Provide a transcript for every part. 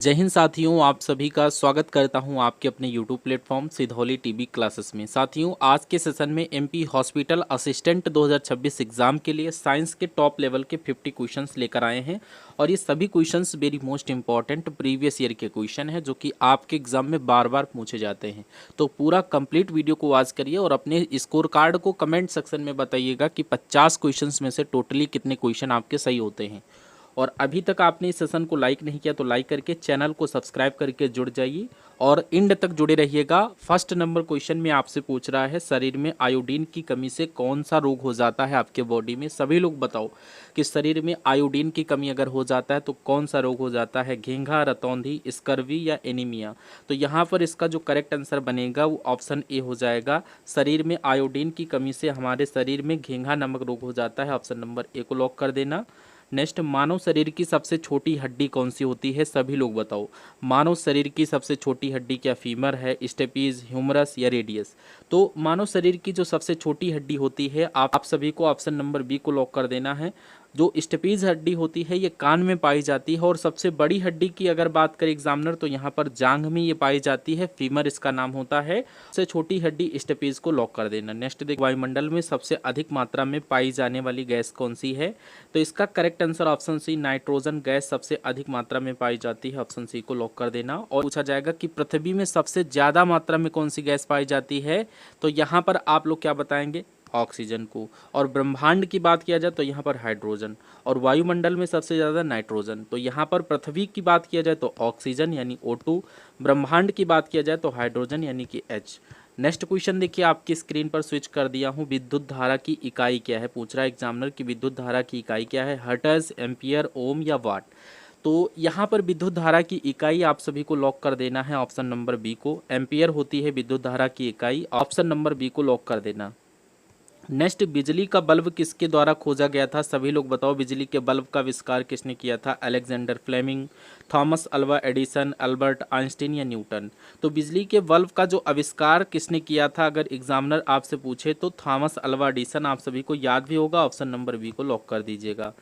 जय हिंद साथियों, आप सभी का स्वागत करता हूं आपके अपने YouTube platform Sidhauli TB classes में। साथियों, आज के सेशन में एमपी हॉस्पिटल असिस्टेंट 2026 एग्जाम के लिए साइंस के टॉप लेवल के 50 क्वेश्चंस लेकर आए हैं और ये सभी questions very most important previous year के क्वेश्चन है जो कि आपके एग्जाम में बार बार पूछे जाते हैं। तो पूरा कंप्लीट वीडियो को वॉच करिए और अपने स्कोर कार्ड को कमेंट सेक्शन में बताइएगा कि 50 क्वेश्चन में से टोटली कितने क्वेश्चन आपके सही होते हैं। और अभी तक आपने इस सेशन को लाइक नहीं किया तो लाइक करके चैनल को सब्सक्राइब करके जुड़ जाइए और एंड तक जुड़े रहिएगा। फर्स्ट नंबर क्वेश्चन में आपसे पूछ रहा है, शरीर में आयोडीन की कमी से कौन सा रोग हो जाता है आपके बॉडी में। सभी लोग बताओ कि शरीर में आयोडीन की कमी अगर हो जाता है तो कौन सा रोग हो जाता है, घेंघा, रतौंधी, स्कर्वी या एनीमिया। तो यहाँ पर इसका जो करेक्ट आंसर बनेगा वो ऑप्शन ए हो जाएगा। शरीर में आयोडीन की कमी से हमारे शरीर में घेंघा नामक रोग हो जाता है। ऑप्शन नंबर ए को लॉक कर देना। नेक्स्ट, मानव शरीर की सबसे छोटी हड्डी कौन सी होती है। सभी लोग बताओ, मानव शरीर की सबसे छोटी हड्डी क्या फीमर है, स्टेपीज, ह्यूमरस या रेडियस। तो मानव शरीर की जो सबसे छोटी हड्डी होती है, आप सभी को ऑप्शन नंबर बी को लॉक कर देना है। जो स्टेपीज हड्डी होती है ये कान में पाई जाती है और सबसे बड़ी हड्डी की अगर बात करें एग्जामिनर तो यहाँ पर जांघ में ये पाई जाती है, फीमर इसका नाम होता है। सबसे छोटी हड्डी स्टेपीज को लॉक कर देना। नेक्स्ट देख, वायुमंडल में सबसे अधिक मात्रा में पाई जाने वाली गैस कौन सी है। तो इसका correct answer option C, nitrogen gas सबसे अधिक मात्रा में पाई जाती है। ऑप्शन सी को लॉक कर देना। और पूछा जाएगा कि पृथ्वी में सबसे ज्यादा मात्रा में कौन सी गैस पाई जाती है, तो यहाँ पर आप लोग क्या बताएंगे, ऑक्सीजन को। और ब्रह्मांड की बात किया जाए तो यहाँ पर हाइड्रोजन। और वायुमंडल में सबसे ज़्यादा नाइट्रोजन। तो यहाँ पर पृथ्वी की बात किया जाए तो ऑक्सीजन यानी O2, ब्रह्मांड की बात किया जाए तो हाइड्रोजन यानी कि H। नेक्स्ट क्वेश्चन देखिए, आपकी स्क्रीन पर स्विच कर दिया हूँ। विद्युत धारा की इकाई क्या है, पूछ रहा है एग्जामिनर की विद्युत धारा की इकाई क्या है, हर्ट्ज, एम्पियर, ओम या वाट। तो यहाँ पर विद्युत धारा की इकाई आप सभी को लॉक कर देना है ऑप्शन नंबर बी को। एम्पियर होती है विद्युत धारा की इकाई। ऑप्शन नंबर बी को लॉक कर देना। नेक्स्ट, बिजली का बल्ब किसके द्वारा खोजा गया था। सभी लोग बताओ, बिजली के बल्ब का आविष्कार किसने किया था। Alexander Fleming, Thomas Alva Edison, Albert Einstein या न्यूटन। तो बिजली के बल्ब का जो आविष्कार किसने किया था अगर एग्जामिनर आपसे पूछे तो थॉमस अल्वा एडिसन। आप सभी को याद भी होगा। ऑप्शन नंबर बी को लॉक कर दीजिएगा।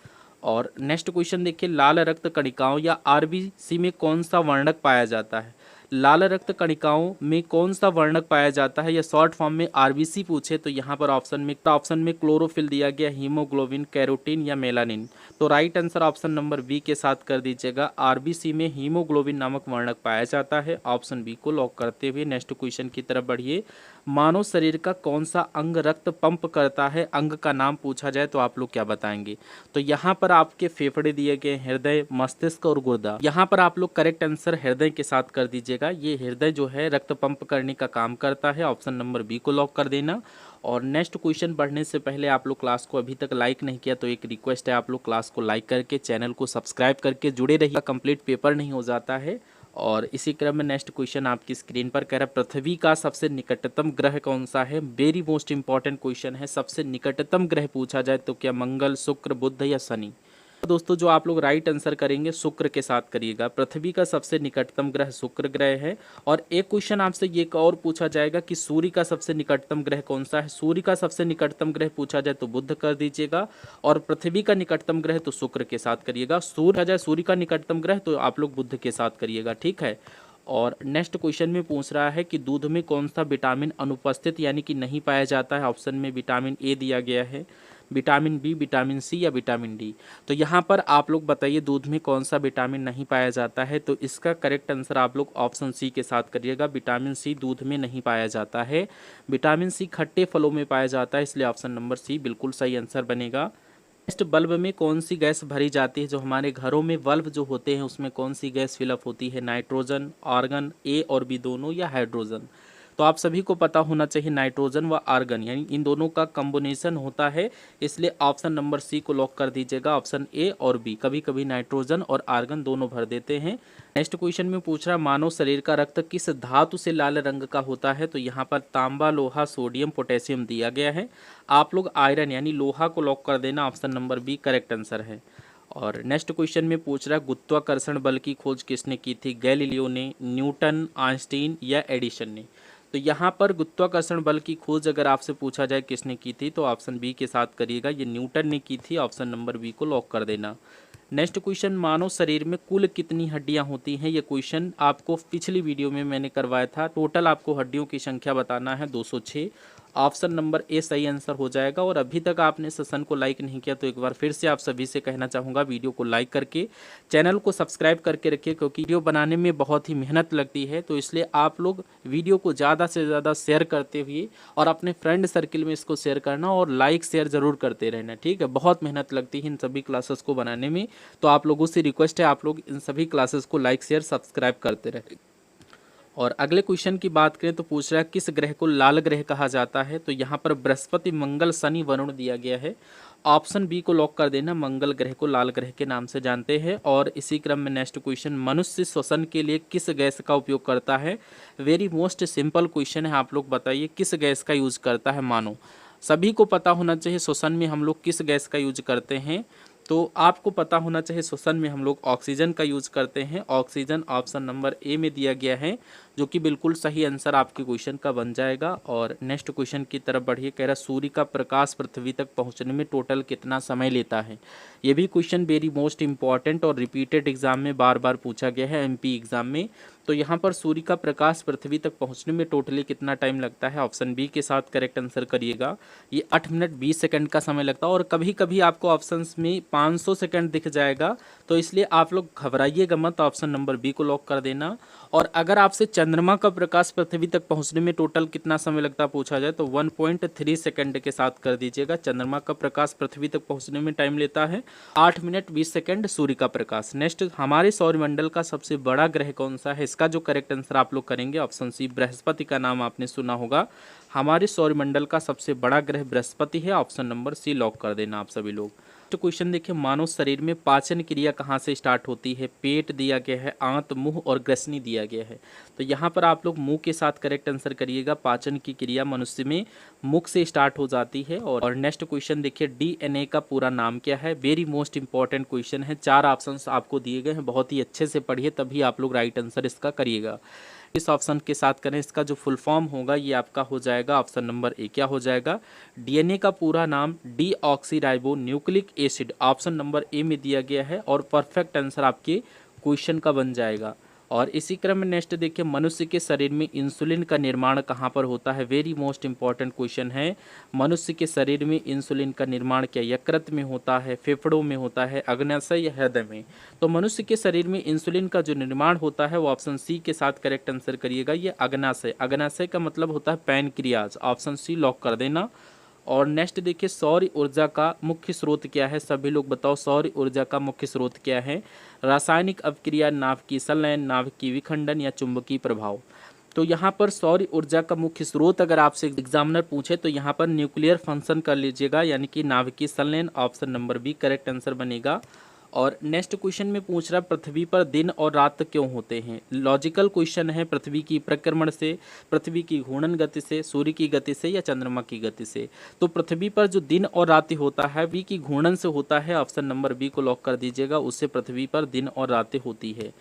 और नेक्स्ट क्वेश्चन देखिए, लाल रक्त कणिकाओं या आरबीसी में कौन सा वर्णक पाया जाता है। लाल रक्त कणिकाओं में कौन सा वर्णक पाया जाता है या शॉर्ट फॉर्म में आरबीसी पूछे तो यहाँ पर ऑप्शन में क्लोरोफिल दिया गया, हीमोग्लोबिन, कैरोटीन या मेलानिन। तो right answer option number B के साथ कर दीजिएगा। आरबीसी में हीमोग्लोबिन नामक वर्णक पाया जाता है। ऑप्शन बी को लॉक करते हुए नेक्स्ट क्वेश्चन की तरफ बढ़िए। मानव शरीर का कौन सा अंग रक्त पंप करता है, अंग का नाम पूछा जाए तो आप लोग क्या बताएंगे। तो यहाँ पर आपके फेफड़े दिए गए, हृदय, मस्तिष्क और गुर्दा। यहाँ पर आप लोग करेक्ट आंसर हृदय के साथ कर दीजिएगा। ये हृदय जो है रक्त पंप करने का काम करता है। ऑप्शन नंबर बी को लॉक कर देना। और नेक्स्ट क्वेश्चन बढ़ने से पहले आप लोग क्लास को अभी तक लाइक नहीं किया तो एक रिक्वेस्ट है, आप लोग क्लास को लाइक करके चैनल को सब्सक्राइब करके जुड़े रहिए। कंप्लीट पेपर नहीं हो जाता है। और इसी क्रम में नेक्स्ट क्वेश्चन आपकी स्क्रीन पर कह रहा है, पृथ्वी का सबसे निकटतम ग्रह कौन सा है। वेरी मोस्ट इंपॉर्टेंट क्वेश्चन है। सबसे निकटतम ग्रह पूछा जाए तो क्या मंगल, शुक्र, बुध या शनि। दोस्तों, जो आप लोग राइट आंसर करेंगे शुक्र के साथ करिएगा। पृथ्वी का सबसे निकटतम ग्रह शुक्र ग्रह है। और एक क्वेश्चन आपसे ये और पूछा जाएगा कि सूर्य का सबसे निकटतम ग्रह कौन सा है। सूर्य का सबसे निकटतम ग्रह पूछा जाए तो बुध कर दीजिएगा। और पृथ्वी का निकटतम ग्रह तो शुक्र के साथ करिएगा। सूर्य का निकटतम ग्रह तो आप लोग बुध के साथ करिएगा, ठीक है। और नेक्स्ट क्वेश्चन में पूछ रहा है कि दूध में कौन सा विटामिन अनुपस्थित यानी कि नहीं पाया जाता है। ऑप्शन में विटामिन ए दिया गया है, विटामिन बी, विटामिन सी या विटामिन डी। तो यहाँ पर आप लोग बताइए दूध में कौन सा विटामिन नहीं पाया जाता है। तो इसका करेक्ट आंसर आप लोग ऑप्शन सी के साथ करिएगा। विटामिन सी दूध में नहीं पाया जाता है। विटामिन सी खट्टे फलों में पाया जाता है, इसलिए ऑप्शन नंबर सी बिल्कुल सही आंसर बनेगा। नेक्स्ट, बल्ब में कौन सी गैस भरी जाती है। जो हमारे घरों में बल्ब जो होते हैं उसमें कौन सी गैस फिलअप होती है। नाइट्रोजन, आर्गन, ए और बी दोनों या हाइड्रोजन। तो आप सभी को पता होना चाहिए नाइट्रोजन व आर्गन यानी इन दोनों का कॉम्बिनेशन होता है, इसलिए ऑप्शन नंबर सी को लॉक कर दीजिएगा। ऑप्शन ए और बी, कभी कभी नाइट्रोजन और आर्गन दोनों भर देते हैं। नेक्स्ट क्वेश्चन में पूछ रहा है, मानव शरीर का रक्त किस धातु से लाल रंग का होता है। तो यहाँ पर तांबा, लोहा, सोडियम, पोटेशियम दिया गया है। आप लोग आयरन यानी लोहा को लॉक कर देना। Option number B correct answer है। और नेक्स्ट क्वेश्चन में पूछ रहा है, गुरुत्वाकर्षण बल की खोज किसने की थी। गैलीलियो ने, न्यूटन, आइंस्टीन या एडिशन ने। तो यहाँ पर गुरुत्वाकर्षण बल की खोज अगर आपसे पूछा जाए किसने की थी, तो ऑप्शन बी के साथ करिएगा, ये न्यूटन ने की थी। ऑप्शन नंबर बी को लॉक कर देना। नेक्स्ट क्वेश्चन, मानव शरीर में कुल कितनी हड्डियां होती हैं? ये क्वेश्चन आपको पिछली वीडियो में मैंने करवाया था। टोटल आपको हड्डियों की संख्या बताना है 206। ऑप्शन नंबर ए सही आंसर हो जाएगा। और अभी तक आपने सेशन को लाइक नहीं किया तो एक बार फिर से आप सभी से कहना चाहूँगा, वीडियो को लाइक करके चैनल को सब्सक्राइब करके रखिए, क्योंकि वीडियो बनाने में बहुत ही मेहनत लगती है। तो इसलिए आप लोग वीडियो को ज़्यादा से ज़्यादा शेयर करते हुए और अपने फ्रेंड सर्किल में इसको शेयर करना और लाइक शेयर ज़रूर करते रहना, ठीक है। बहुत मेहनत लगती है इन सभी क्लासेस को बनाने में, तो आप लोगों से रिक्वेस्ट है आप लोग इन सभी क्लासेस को लाइक शेयर सब्सक्राइब करते रहें। और अगले क्वेश्चन की बात करें तो पूछ रहा है किस ग्रह को लाल ग्रह कहा जाता है? तो यहाँ पर बृहस्पति, मंगल, शनि, वरुण दिया गया है। ऑप्शन बी को लॉक कर देना, मंगल ग्रह को लाल ग्रह के नाम से जानते हैं। और इसी क्रम में नेक्स्ट क्वेश्चन, मनुष्य श्वसन के लिए किस गैस का उपयोग करता है? वेरी मोस्ट सिंपल क्वेश्चन है, आप लोग बताइए किस गैस का यूज करता है मानो? सभी को पता होना चाहिए श्वसन में हम लोग किस गैस का यूज करते हैं। तो आपको पता होना चाहिए श्वसन में हम लोग ऑक्सीजन का यूज करते हैं। ऑक्सीजन ऑप्शन नंबर ए में दिया गया है, जो कि बिल्कुल सही आंसर आपके क्वेश्चन का बन जाएगा। और नेक्स्ट क्वेश्चन की तरफ बढ़िए, कह रहा सूर्य का प्रकाश पृथ्वी तक पहुंचने में टोटल कितना समय लेता है? ये भी क्वेश्चन वेरी मोस्ट इंपॉर्टेंट और रिपीटेड एग्जाम में बार बार पूछा गया है, एमपी एग्जाम में। तो यहाँ पर सूर्य का प्रकाश पृथ्वी तक पहुँचने में टोटली कितना टाइम लगता है? ऑप्शन बी के साथ करेक्ट आंसर करिएगा। ये 8 मिनट 20 सेकंड का समय लगता है। और कभी कभी आपको ऑप्शंस में 500 सेकंड दिख जाएगा, तो इसलिए आप लोग घबराइएगा मत, ऑप्शन नंबर बी को लॉक कर देना। और अगर आपसे चंद्रमा का प्रकाश पृथ्वी तक पहुंचने में टोटल कितना समय लगता है पूछा जाए, तो 1.3 सेकंड के साथ कर दीजिएगा। चंद्रमा का प्रकाश पृथ्वी तक पहुंचने में टाइम लेता है 8 मिनट 20 सेकंड सूर्य का प्रकाश। नेक्स्ट, हमारे सौरमंडल का सबसे बड़ा ग्रह कौन सा है? इसका जो करेक्ट आंसर आप लोग करेंगे ऑप्शन सी, बृहस्पति का नाम आपने सुना होगा। हमारे सौरमंडल का सबसे बड़ा ग्रह बृहस्पति है। ऑप्शन नंबर सी लॉक कर देना आप सभी लोग। तो क्वेश्चन देखिए, मानव शरीर में पाचन क्रिया कहाँ से स्टार्ट होती है? पेट दिया गया है, आंत, मुंह और ग्रसनी दिया गया है। तो यहाँ पर आप लोग मुंह के साथ करेक्ट आंसर करिएगा। पाचन की क्रिया मनुष्य में मुख से स्टार्ट हो जाती है। और नेक्स्ट क्वेश्चन देखिए, डीएनए का पूरा नाम क्या है? वेरी मोस्ट इंपॉर्टेंट क्वेश्चन है। 4 ऑप्शंस आपको दिए गए हैं, बहुत ही अच्छे से पढ़िए तभी आप लोग राइट आंसर इसका करिएगा। इस ऑप्शन के साथ करें, इसका जो फुल फॉर्म होगा ये आपका हो जाएगा ऑप्शन नंबर ए। क्या हो जाएगा? डीएनए का पूरा नाम deoxyribo nucleic acid, option number A में दिया गया है। और परफेक्ट आंसर आपके क्वेश्चन का बन जाएगा। और इसी क्रम में नेक्स्ट देखिए, मनुष्य के शरीर में इंसुलिन का निर्माण कहाँ पर होता है? वेरी मोस्ट इंपॉर्टेंट क्वेश्चन है। मनुष्य के शरीर में इंसुलिन का निर्माण क्या यकृत में होता है, फेफड़ों में होता है, अग्नाशय या हृदय में? तो मनुष्य के शरीर में इंसुलिन का जो निर्माण होता है वो ऑप्शन सी के साथ करेक्ट आंसर करिएगा, ये अग्नाशय। अग्नाशय का मतलब होता है पैनक्रियाज। ऑप्शन सी लॉक कर देना। और नेक्स्ट देखिए, सौर ऊर्जा का मुख्य स्रोत क्या है? सभी लोग बताओ, सौर ऊर्जा का मुख्य स्रोत क्या है? रासायनिक अपक्रिया, नाभिकीय संलयन, नाभिकीय विखंडन या चुंबकीय प्रभाव? तो यहाँ पर सौर ऊर्जा का मुख्य स्रोत अगर आपसे एग्जामिनर पूछे तो यहाँ पर न्यूक्लियर फंक्शन कर लीजिएगा, यानी कि नाभिकीय संलयन। Option number B correct answer बनेगा। और नेक्स्ट क्वेश्चन में पूछ रहा, पृथ्वी पर दिन और रात क्यों होते हैं? लॉजिकल क्वेश्चन है। पृथ्वी की परिक्रमण से, पृथ्वी की घूर्णन गति से, सूर्य की गति से या चंद्रमा की गति से? तो पृथ्वी पर जो दिन और रात होता है पृथ्वी की घूर्णन से होता है। ऑप्शन नंबर बी को लॉक कर दीजिएगा, उससे पृथ्वी पर दिन और रातें होती है।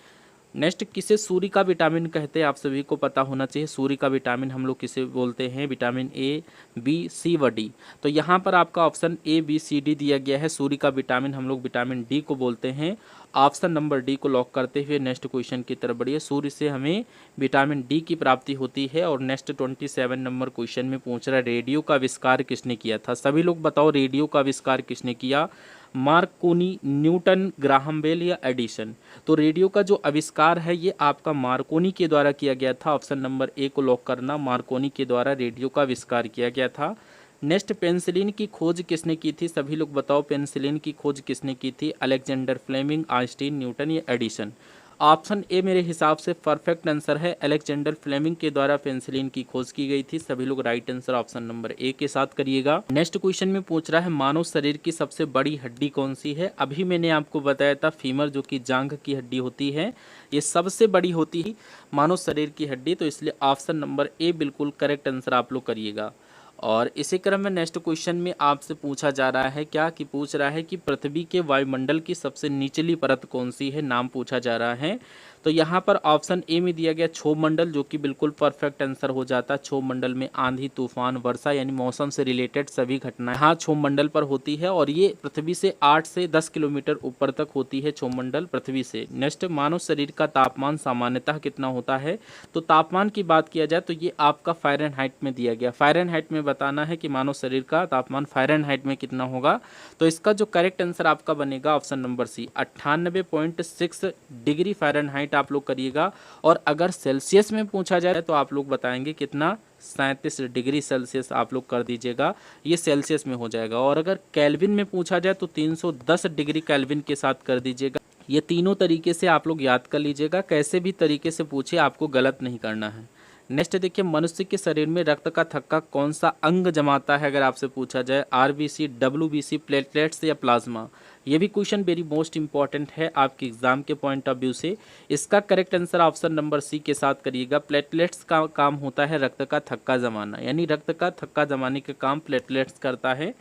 नेक्स्ट, किसे सूर्य का विटामिन कहते हैं? आप सभी को पता होना चाहिए सूर्य का विटामिन हम लोग किसे बोलते हैं? विटामिन ए, बी, सी व डी। तो यहाँ पर आपका option A, B, C, D दिया गया है। सूर्य का विटामिन हम लोग विटामिन डी को बोलते हैं। ऑप्शन नंबर डी को लॉक करते हुए नेक्स्ट क्वेश्चन की तरफ बढ़िए। सूर्य से हमें विटामिन डी की प्राप्ति होती है। और नेक्स्ट 27 नंबर क्वेश्चन में पूछ रहा है, रेडियो का आविष्कार किसने किया था? सभी लोग बताओ, रेडियो का आविष्कार किसने किया? मार्कोनी, न्यूटन, ग्राहम बेल या एडिसन? तो रेडियो का जो आविष्कार है ये आपका मार्कोनी के द्वारा किया गया था। ऑप्शन नंबर ए को लॉक करना, मार्कोनी के द्वारा रेडियो का आविष्कार किया गया था। नेक्स्ट, पेनिसिलिन की खोज किसने की थी? सभी लोग बताओ, पेनिसिलिन की खोज किसने की थी? अलेक्जेंडर फ्लेमिंग, आइंस्टीन, न्यूटन या एडिसन? ऑप्शन ए मेरे हिसाब से परफेक्ट आंसर है। अलेक्जेंडर फ्लेमिंग के द्वारा पेनिसिलिन की खोज की गई थी। सभी लोग right answer option number A के साथ करिएगा। नेक्स्ट क्वेश्चन में पूछ रहा है, मानव शरीर की सबसे बड़ी हड्डी कौन सी है? अभी मैंने आपको बताया था फीमर, जो कि जांघ की हड्डी होती है, ये सबसे बड़ी होती है मानव शरीर की हड्डी। तो इसलिए ऑप्शन नंबर ए बिल्कुल करेक्ट आंसर आप लोग करिएगा। और इसी क्रम में नेक्स्ट क्वेश्चन में आपसे पूछा जा रहा है क्या कि पूछ रहा है कि पृथ्वी के वायुमंडल की सबसे निचली परत कौन सी है? नाम पूछा जा रहा है। तो तो यहाँ पर ऑप्शन ए में दिया गया क्षोभ मंडल, जो कि बिल्कुल परफेक्ट आंसर हो जाता है। क्षोभ मंडल में आंधी, तूफान, वर्षा यानी मौसम से रिलेटेड सभी घटनाएं यहाँ क्षोभ मंडल पर होती है और ये पृथ्वी से 8 से 10 किलोमीटर ऊपर तक होती है क्षोभ मंडल पृथ्वी से। नेक्स्ट, मानव शरीर का तापमान सामान्यतः कितना होता है? तो तापमान की बात किया जाए तो ये आपका फ़ारेनहाइट में दिया गया। फ़ारेनहाइट में बताना है कि मानव शरीर का तापमान फ़ारेनहाइट में कितना होगा। तो इसका जो करेक्ट आंसर आपका बनेगा option number C, 98.6 degree Fahrenheit आप लोग करिएगा। और अगर सेल्सियस में पूछा जाए तो आप लोग बताएंगे कितना, 37 डिग्री सेल्सियस आप लोग कर दीजिएगा, ये सेल्सियस में हो जाएगा। और अगर केल्विन में पूछा जाए तो 310 डिग्री केल्विन के साथ कर दीजिएगा। ये तीनों तरीके से आप लोग याद कर लीजिएगा, कैसे भी तरीके से पूछे आपको गलत नहीं करना है। नेक्स्ट देखिए, मनुष्य के शरीर में रक्त का थक्का कौन सा अंग जमाता है? अगर आपसे पूछा जाए आरबीसी, डब्ल्यूबीसी, प्लेटलेट्स या प्लाज्मा। ये भी क्वेश्चन वेरी मोस्ट इंपॉर्टेंट है आपके एग्जाम के पॉइंट ऑफ व्यू से। इसका correct answer option number C के साथ करिएगा। प्लेटलेट्स का काम होता है रक्त का थक्का जमाना, यानी रक्त का थक्का जमाने का काम प्लेटलेट्स करता है।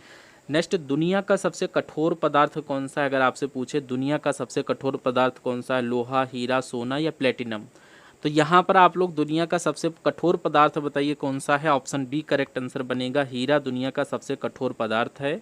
नेक्स्ट, दुनिया का सबसे कठोर पदार्थ कौन सा है? अगर आपसे पूछे दुनिया का सबसे कठोर पदार्थ कौन सा है, लोहा, हीरा, सोना या प्लेटिनम। तो यहाँ पर आप लोग दुनिया का सबसे कठोर पदार्थ बताइए कौन सा है। ऑप्शन बी करेक्ट आंसर बनेगा, हीरा दुनिया का सबसे कठोर पदार्थ है।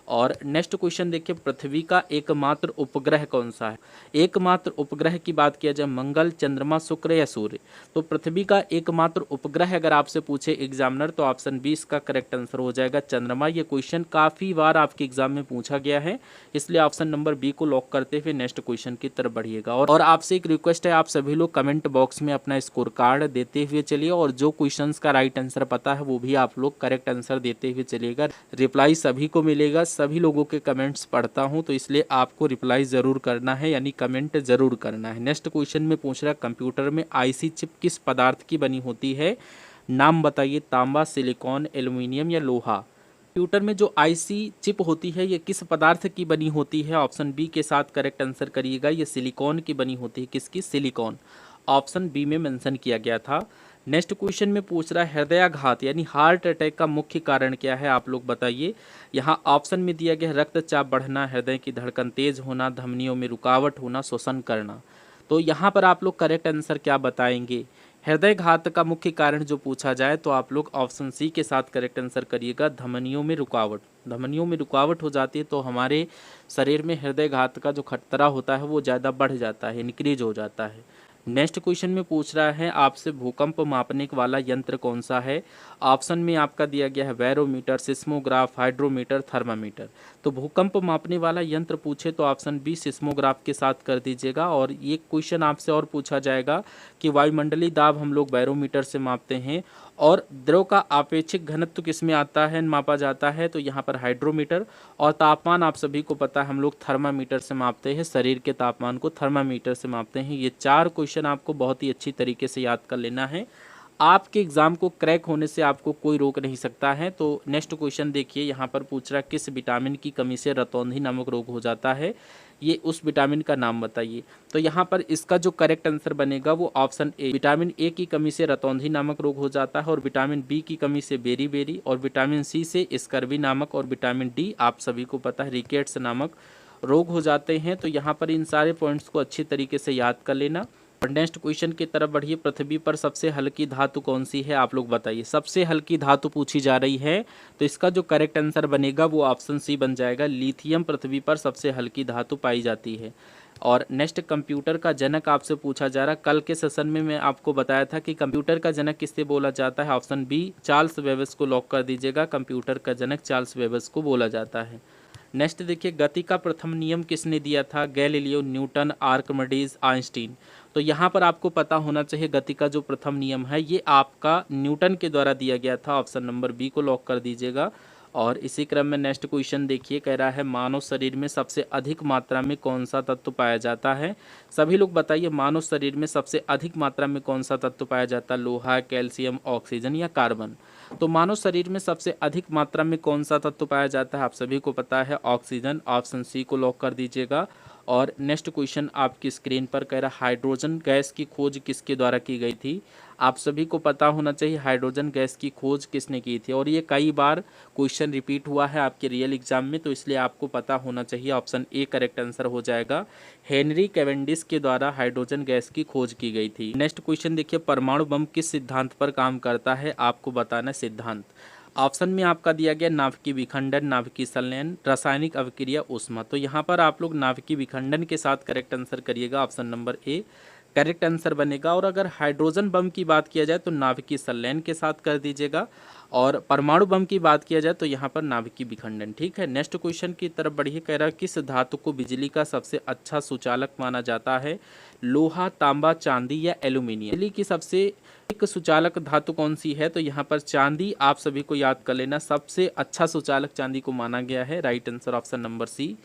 और नेक्स्ट क्वेश्चन देखिए, पृथ्वी का एकमात्र उपग्रह कौन सा है? एकमात्र उपग्रह की बात किया जाए, मंगल, चंद्रमा, शुक्र या सूर्य। तो पृथ्वी का एकमात्र उपग्रह अगर आपसे पूछे एग्जामिनर तो ऑप्शन 20 का करेक्ट आंसर हो जाएगा चंद्रमा। ये क्वेश्चन काफ़ी बार आपके एग्जाम में पूछा गया है, इसलिए ऑप्शन नंबर बी को लॉक करते हुए नेक्स्ट क्वेश्चन की तरफ बढ़िएगा। और आपसे एक रिक्वेस्ट है, आप सभी लोग कमेंट बॉक्स में अपना स्कोर कार्ड देते हुए चलिए, और जो क्वेश्चन का राइट आंसर पता है वो भी आप लोग करेक्ट आंसर देते हुए चलिएगा। रिप्लाई सभी को मिलेगा, सभी लोगों के कमेंट्स पढ़ता हूं, तो इसलिए आपको रिप्लाई ज़रूर करना है, यानी कमेंट ज़रूर करना है। नेक्स्ट क्वेश्चन में पूछ रहा है, कंप्यूटर में आईसी चिप किस पदार्थ की बनी होती है? नाम बताइए, तांबा, सिलिकॉन, एल्युमिनियम या लोहा। कंप्यूटर में जो आईसी चिप होती है ये किस पदार्थ की बनी होती है? ऑप्शन बी के साथ करेक्ट आंसर करिएगा, ये सिलिकॉन की बनी होती है। किसकी? सिलिकॉन। ऑप्शन बी में मेंशन किया गया था। नेक्स्ट क्वेश्चन में पूछ रहा है, हृदयाघात यानी हार्ट अटैक का मुख्य कारण क्या है? आप लोग बताइए। यहाँ ऑप्शन में दिया गया रक्तचाप बढ़ना, हृदय की धड़कन तेज होना, धमनियों में रुकावट होना, श्वसन करना। तो यहाँ पर आप लोग करेक्ट आंसर क्या बताएंगे? हृदयघात का मुख्य कारण जो पूछा जाए तो आप लोग ऑप्शन सी के साथ करेक्ट आंसर करिएगा, धमनियों में रुकावट। धमनियों में रुकावट हो जाती है तो हमारे शरीर में हृदयघात का जो खतरा होता है वो ज़्यादा बढ़ जाता है, इंक्रीज हो जाता है। नेक्स्ट क्वेश्चन में पूछ रहा है आपसे, भूकंप मापने वाला यंत्र कौन सा है? ऑप्शन में आपका दिया गया है बैरोमीटर, सिस्मोग्राफ, हाइड्रोमीटर, थर्मामीटर। तो भूकंप मापने वाला यंत्र पूछे तो ऑप्शन बी सिस्मोग्राफ के साथ कर दीजिएगा। और ये क्वेश्चन आपसे और पूछा जाएगा कि वायुमंडलीय दाब हम लोग बैरोमीटर से मापते हैं, और द्रव का आपेक्षिक घनत्व किस में आता है, मापा जाता है? तो यहाँ पर हाइड्रोमीटर। और तापमान आप सभी को पता है हम लोग थर्मामीटर से मापते हैं, शरीर के तापमान को थर्मामीटर से मापते हैं। ये 4 क्वेश्चन आपको बहुत ही अच्छी तरीके से याद कर लेना है, आपके एग्जाम को क्रैक होने से आपको कोई रोक नहीं सकता है। तो नेक्स्ट क्वेश्चन देखिए, यहाँ पर पूछ रहा है किस विटामिन की कमी से रतौंधी नामक रोग हो जाता है? ये उस विटामिन का नाम बताइए। तो यहाँ पर इसका जो करेक्ट आंसर बनेगा वो ऑप्शन ए, विटामिन ए की कमी से रतौंधी नामक रोग हो जाता है, और विटामिन बी की कमी से बेरी बेरी, और विटामिन सी से स्कर्वी नामक, और विटामिन डी आप सभी को पता है रिकेट्स नामक रोग हो जाते हैं। तो यहाँ पर इन सारे पॉइंट्स को अच्छी तरीके से याद कर लेना। और नेक्स्ट क्वेश्चन की तरफ बढ़िए, पृथ्वी पर सबसे हल्की धातु कौन सी है? आप लोग बताइए। सबसे हल्की धातु पूछी जा रही है तो इसका जो करेक्ट आंसर बनेगा वो ऑप्शन सी बन जाएगा, लिथियम पृथ्वी पर सबसे हल्की धातु पाई जाती है। और नेक्स्ट, कंप्यूटर का जनक आपसे पूछा जा रहा है। कल के सेशन में मैं आपको बताया था कि कंप्यूटर का जनक किससे बोला जाता है? ऑप्शन बी चार्ल्स बेबेज को लॉक कर दीजिएगा, कंप्यूटर का जनक चार्ल्स बेबेज को बोला जाता है। नेक्स्ट देखिए, गति का प्रथम नियम किसने दिया था? Galileo, Newton, Archimedes, Einstein. तो यहाँ पर आपको पता होना चाहिए गति का जो प्रथम नियम है ये आपका न्यूटन के द्वारा दिया गया था। ऑप्शन नंबर बी को लॉक कर दीजिएगा। और इसी क्रम में नेक्स्ट क्वेश्चन देखिए, कह रहा है मानव शरीर में सबसे अधिक मात्रा में कौन सा तत्व पाया जाता है? सभी लोग बताइए, मानव शरीर में सबसे अधिक मात्रा में कौन सा तत्व पाया जाता है? लोहा, कैल्शियम, ऑक्सीजन या कार्बन। तो मानव शरीर में सबसे अधिक मात्रा में कौन सा तत्व पाया जाता है? आप सभी को पता है ऑक्सीजन। ऑप्शन सी को लॉक कर दीजिएगा। और नेक्स्ट क्वेश्चन आपकी स्क्रीन पर कह रहा हाइड्रोजन गैस की खोज किसके द्वारा की गई थी। आप सभी को पता होना चाहिए हाइड्रोजन गैस की खोज किसने की थी, और ये कई बार क्वेश्चन रिपीट हुआ है आपके रियल एग्जाम में, तो इसलिए आपको पता होना चाहिए। ऑप्शन ए करेक्ट आंसर हो जाएगा। हेनरी कैवेंडिश के द्वारा हाइड्रोजन गैस की खोज की गई थी। नेक्स्ट क्वेश्चन देखिए, परमाणु बम किस सिद्धांत पर काम करता है, आपको बताना सिद्धांत। ऑप्शन में आपका दिया गया नाभिकीय विखंडन, नाभिकीय संलयन, रासायनिक अभिक्रिया, ऊष्मा। तो यहाँ पर आप लोग नाभिकीय विखंडन के साथ करेक्ट आंसर करिएगा, option number A correct answer बनेगा। और अगर हाइड्रोजन बम की बात किया जाए तो नाभिकीय संलयन के साथ कर दीजिएगा, और परमाणु बम की बात किया जाए तो यहाँ पर नाभिकीय विखंडन। ठीक है, नेक्स्ट क्वेश्चन की तरफ बढ़िए। कह रहा है किस धातु को बिजली का सबसे अच्छा सुचालक माना जाता है, लोहा, तांबा, चांदी या एल्यूमिनियम। बिजली की सबसे एक सुचालक धातु कौन सी है, तो यहाँ पर चांदी आप सभी को याद कर लेना, सबसे अच्छा सुचालक चांदी को माना गया है। Right answer option number C.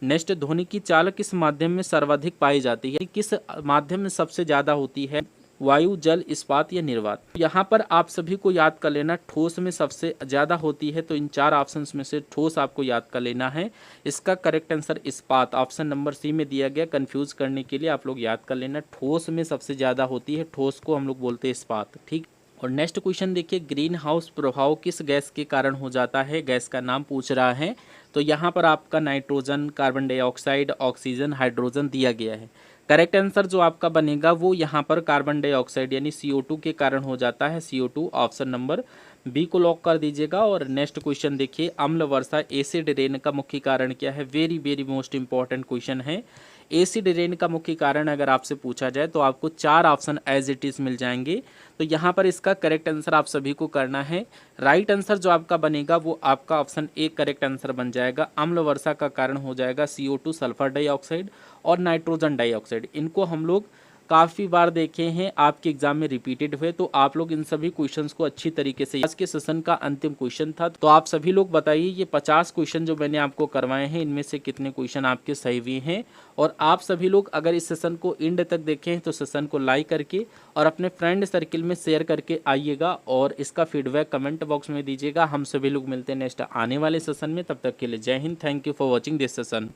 Next, ध्वनि की चाल किस माध्यम में सर्वाधिक पाई जाती है, किस माध्यम में सबसे ज्यादा होती है, वायु, जल, इस्पात या निर्वात। यहाँ पर आप सभी को याद कर लेना ठोस में सबसे ज्यादा होती है, तो इन चार ऑप्शंस में से ठोस आपको याद कर लेना है। इसका करेक्ट आंसर इस्पात ऑप्शन नंबर सी में दिया गया। कंफ्यूज करने के लिए आप लोग याद कर लेना ठोस में सबसे ज्यादा होती है, ठोस को हम लोग बोलते हैं इस्पात। ठीक। और नेक्स्ट क्वेश्चन देखिए, ग्रीन हाउस प्रभाव किस गैस के कारण हो जाता है, गैस का नाम पूछ रहा है। तो यहाँ पर आपका nitrogen, carbon dioxide, oxygen, hydrogen दिया गया है। करेक्ट आंसर जो आपका बनेगा वो यहाँ पर कार्बन डाइऑक्साइड यानी CO2 के कारण हो जाता है, CO2 ऑप्शन नंबर बी को लॉक कर दीजिएगा। और नेक्स्ट क्वेश्चन देखिए, अम्ल वर्षा एसिड रेन का मुख्य कारण क्या है। Very very most important question है। एसिड रेन का मुख्य कारण अगर आपसे पूछा जाए तो आपको चार ऑप्शन एज इट इज मिल जाएंगे। तो यहाँ पर इसका करेक्ट आंसर आप सभी को करना है। राइट आंसर जो आपका बनेगा वो आपका ऑप्शन ए करेक्ट आंसर बन जाएगा। अम्ल वर्षा का कारण हो जाएगा CO2, सल्फर डाइऑक्साइड और नाइट्रोजन डाइऑक्साइड। इनको हम लोग काफ़ी बार देखे हैं, आपके एग्जाम में रिपीटेड हुए, तो आप लोग इन सभी क्वेश्चंस को अच्छी तरीके से। आज के सेशन का अंतिम क्वेश्चन था, तो आप सभी लोग बताइए ये 50 क्वेश्चन जो मैंने आपको करवाए हैं इनमें से कितने क्वेश्चन आपके सही हुए हैं। और आप सभी लोग अगर इस सेशन को एंड तक देखें तो सेशन को लाइक करके और अपने फ्रेंड सर्किल में शेयर करके आइएगा, और इसका फीडबैक कमेंट बॉक्स में दीजिएगा। हम सभी लोग मिलते हैं नेक्स्ट आने वाले सेशन में, तब तक के लिए जय Hind. Thank you for watching this session.